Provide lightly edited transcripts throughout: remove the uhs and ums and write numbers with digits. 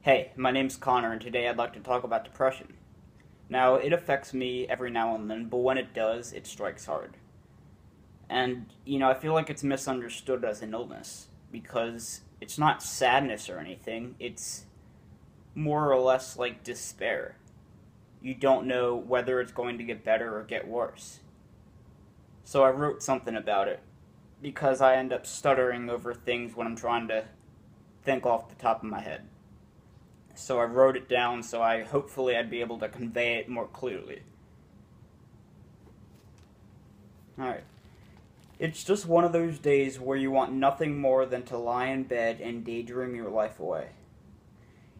Hey, my name's Connor, and today I'd like to talk about depression. Now, it affects me every now and then, but when it does, it strikes hard. And, I feel like it's misunderstood as an illness, because it's not sadness or anything, it's more or less like despair. You don't know whether it's going to get better or get worse. So I wrote something about it, because I end up stuttering over things when I'm trying to think off the top of my head. So I wrote it down so hopefully I'd be able to convey it more clearly. Alright. It's just one of those days where you want nothing more than to lie in bed and daydream your life away.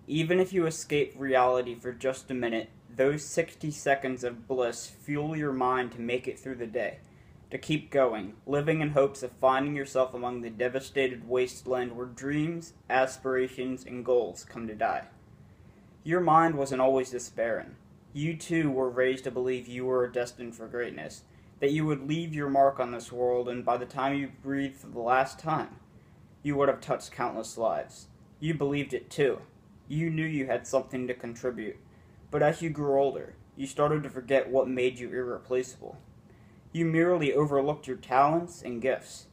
Even if you escape reality for just a minute, those 60 seconds of bliss fuel your mind to make it through the day, to keep going, living in hopes of finding yourself among the devastated wasteland where dreams, aspirations, and goals come to die. Your mind wasn't always this barren. You too were raised to believe you were destined for greatness, that you would leave your mark on this world, and by the time you breathed for the last time, you would have touched countless lives. You believed it too. You knew you had something to contribute. But as you grew older, you started to forget what made you irreplaceable. You merely overlooked your talents and gifts.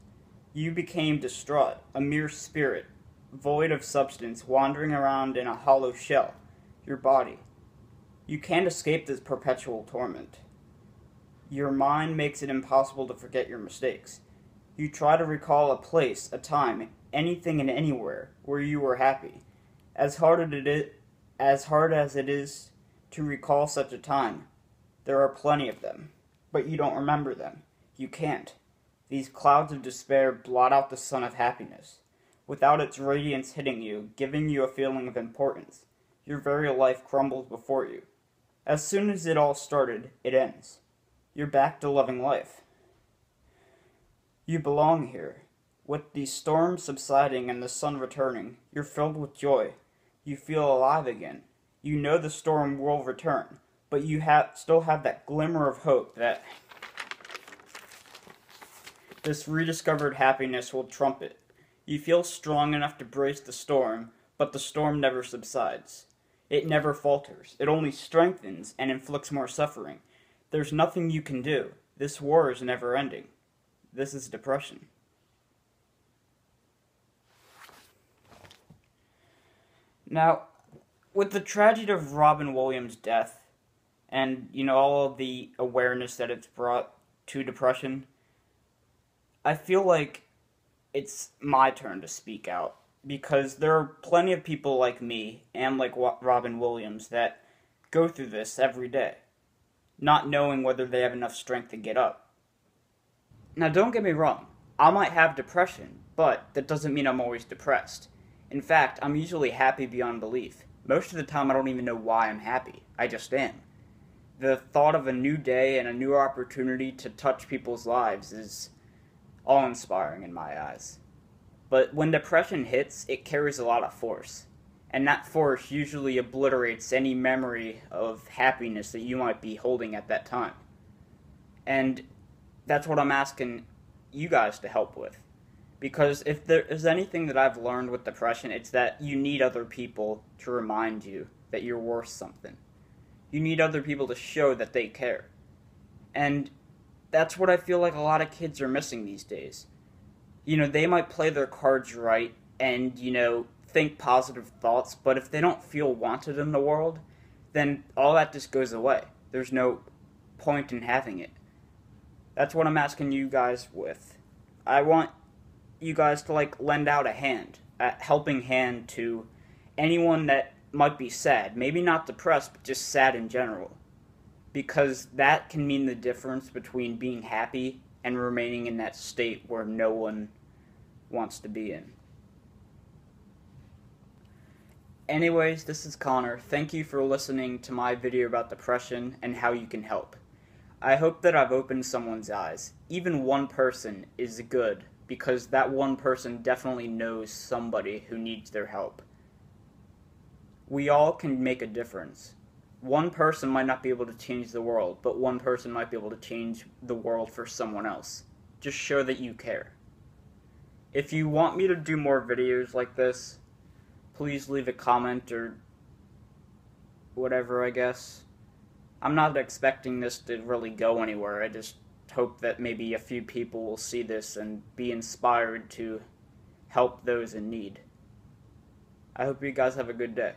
You became distraught, a mere spirit, void of substance, wandering around in a hollow shell. Your body. You can't escape this perpetual torment. Your mind makes it impossible to forget your mistakes. You try to recall a place, a time, anything and anywhere where you were happy. As hard as it is to recall such a time, there are plenty of them, but you don't remember them. You can't. These clouds of despair blot out the sun of happiness, without its radiance hitting you, giving you a feeling of importance. Your very life crumbles before you. As soon as it all started, it ends. You're back to loving life. You belong here. With the storm subsiding and the sun returning, you're filled with joy. You feel alive again. You know the storm will return, but you still have that glimmer of hope that this rediscovered happiness will trump it. You feel strong enough to brace the storm, but the storm never subsides. It never falters. It only strengthens and inflicts more suffering. There's nothing you can do. This war is never ending. This is depression. Now, with the tragedy of Robin Williams' death, and, all of the awareness that it's brought to depression, I feel like it's my turn to speak out. Because there are plenty of people like me, and like Robin Williams, that go through this every day, not knowing whether they have enough strength to get up. Now, don't get me wrong, I might have depression, but that doesn't mean I'm always depressed. In fact, I'm usually happy beyond belief. Most of the time, I don't even know why I'm happy. I just am. The thought of a new day and a new opportunity to touch people's lives is awe-inspiring in my eyes. But when depression hits, it carries a lot of force. And that force usually obliterates any memory of happiness that you might be holding at that time. And that's what I'm asking you guys to help with. Because if there is anything that I've learned with depression, it's that you need other people to remind you that you're worth something. You need other people to show that they care. And that's what I feel like a lot of kids are missing these days. They might play their cards right and, think positive thoughts, but if they don't feel wanted in the world, then all that just goes away. There's no point in having it. That's what I'm asking you guys with. I want you guys to, lend out a hand, a helping hand to anyone that might be sad. Maybe not depressed, but just sad in general. Because that can mean the difference between being happy and remaining in that state where no one wants to be in. Anyways, this is Connor. Thank you for listening to my video about depression and how you can help. I hope that I've opened someone's eyes. Even one person is good, because that one person definitely knows somebody who needs their help. We all can make a difference. One person might not be able to change the world, but one person might be able to change the world for someone else. Just show that you care. If you want me to do more videos like this, please leave a comment or whatever, I guess. I'm not expecting this to really go anywhere. I just hope that maybe a few people will see this and be inspired to help those in need. I hope you guys have a good day.